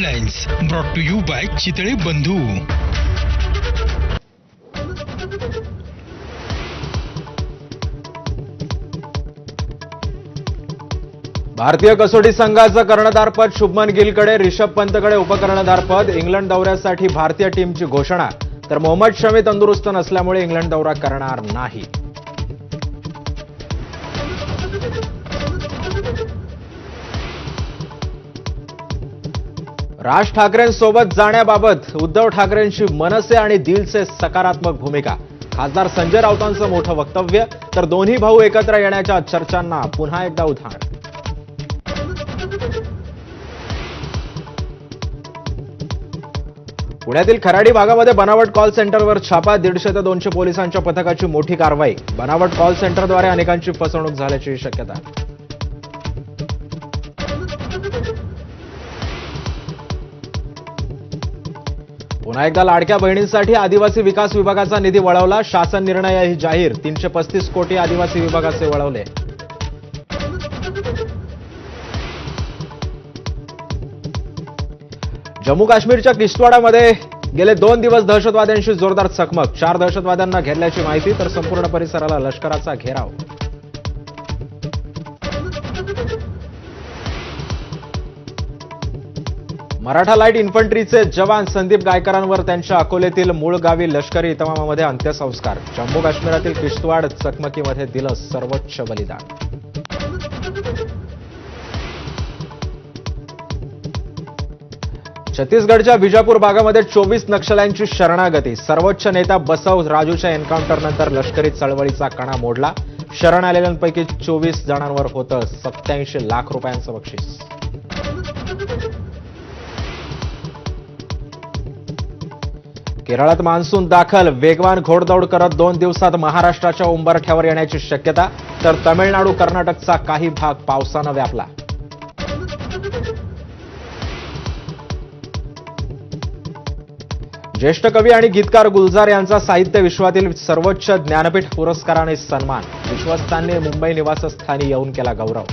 Headlines brought to you by Chitale Bandhu. भारतीय कसोटी संघाचं कर्णधारपद शुभमन गिलकडे, रिषभ पंतकडे उपकर्णधारपद. इंग्लंड दौऱ्यासाठी भारतीय टीमची घोषणा, तर मोहम्मद शमी तंदुरुस्त नसल्यामुळे इंग्लंड दौरा करणार नाही. राज ठाकरेंसोबत जाण्याबाबत उद्धव ठाकरेंची मनसे आणि दिलसे सकारात्मक भूमिका. खासदार संजय राऊतांचं मोठं वक्तव्य, तर दोन्ही भाऊ एकत्र येण्याच्या चर्चांना पुन्हा एकदा उधाण. पुण्यातील खराडी भागामध्ये बनावट कॉल सेंटरवर छापा. 150 ते 200 पोलिसांच्या पथकाची मोठी कारवाई. बनावट कॉल सेंटरद्वारे अनेकांची फसवणूक झाल्याची शक्यता. पुन्हा एकदा लाडक्या बहिणींसाठी आदिवासी विकास विभागाचा निधी वळवला. शासन निर्णयही जाहीर. 335 कोटी आदिवासी विभागाचे वळवले. जम्मू काश्मीरच्या किश्तवाडामध्ये गेले 2 दिवस दहशतवाद्यांशी जोरदार चकमक. 4 दहशतवाद्यांना घेरल्याची माहिती, तर संपूर्ण परिसराला लष्कराचा घेराव. मराठा लाईट इन्फंट्रीचे जवान संदीप गायकरांवर त्यांच्या अकोलेतील मूळ गावी लष्करी इतमामामध्ये अंत्यसंस्कार. जम्मू काश्मीरातील किश्तवाड चकमकीमध्ये दिलं सर्वोच्च बलिदान. छत्तीसगडच्या बिजापूर भागामध्ये 24 नक्षल्यांची शरणागती. सर्वोच्च नेता बसव राजूच्या एन्काउंटरनंतर लष्करी चळवळीचा कणा मोडला. शरण आलेल्यांपैकी 24 जणांवर होतं 87 लाख रुपयांचं बक्षीस. केरळात मान्सून दाखल. वेगवान घोडदौड करत 2 दिवसात महाराष्ट्राच्या उंबरठ्यावर येण्याची शक्यता, तर तमिळनाडू कर्नाटकचा काही भाग पावसानं व्यापला. ज्येष्ठ कवी आणि गीतकार गुलजार यांचा साहित्य विश्वातील सर्वोच्च ज्ञानपीठ पुरस्काराने सन्मान. विश्वस्तांनी मुंबई निवासस्थानी येऊन केला गौरव.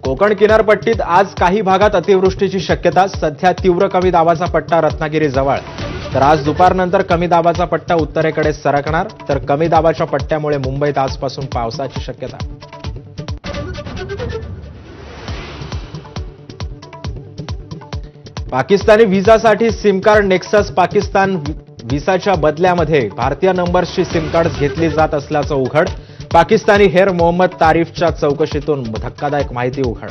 कोकण किनारपट्टीत आज काही भागात अतिवृष्टीची शक्यता. सध्या तीव्र कमी दाबाचा पट्टा रत्नागिरी जवळ, तर आज दुपारनंतर कमी दाबाचा पट्टा उत्तरेकडे सरकणार, तर कमी दाबाच्या पट्ट्यामुळे मुंबईत आजपासून पावसाची शक्यता. पाकिस्तानी व्हिसासाठी सिम कार्ड. नेक्सस पाकिस्तान व्हिसाच्या बदल्यामध्ये भारतीय नंबर्सची सिम कार्ड घेतली जात असल्याचं उघड. पाकिस्तानी हेर मोहम्मद तारिफच्या चौकशीतून धक्कादायक माहिती उघड.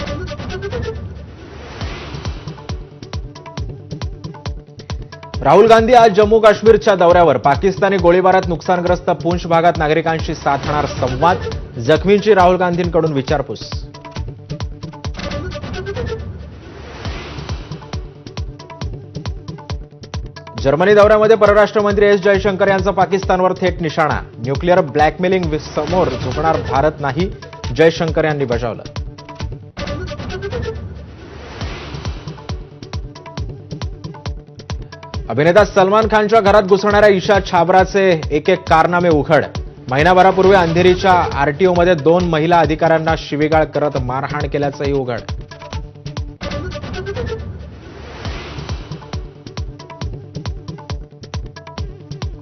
राहुल गांधी आज जम्मू काश्मीरच्या दौऱ्यावर. पाकिस्तानी गोळीबारात नुकसानग्रस्त पूंछ भागात नागरिकांशी साधणार संवाद. जखमींची राहुल गांधींकडून विचारपूस. जर्मनी दौऱ्यामध्ये परराष्ट्र मंत्री एस जयशंकर यांचा पाकिस्तानवर थेट निशाणा. न्यूक्लिअर ब्लॅकमेलिंग समोर झुकणार भारत नाही, जयशंकर यांनी बजावलं. अभिनेता सलमान खानच्या घरात घुसणाऱ्या ईशा छाबराचे एक कारनामे उघड. महिनाभरापूर्वी अंधेरीच्या आरटीओमध्ये 2 महिला अधिकाऱ्यांना शिवीगाळ करत मारहाण केल्याचंही उघड.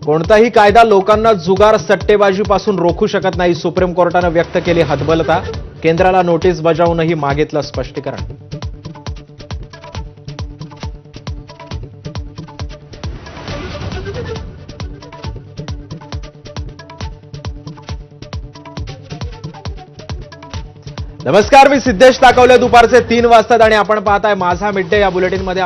कोणताही कायदा लोकांना जुगार सट्टेबाजीपासून रोखू शकत नाही. सुप्रीम कोर्टानं व्यक्त केली हतबलता. केंद्राला नोटीस बजावूनही मागितलं स्पष्टीकरण. नमस्कार, मी सिद्धेश ताकवले. दुपारचे 3 वाजतात आणि आपण पाहताय माझा मिड डे. या बुलेटिनमध्ये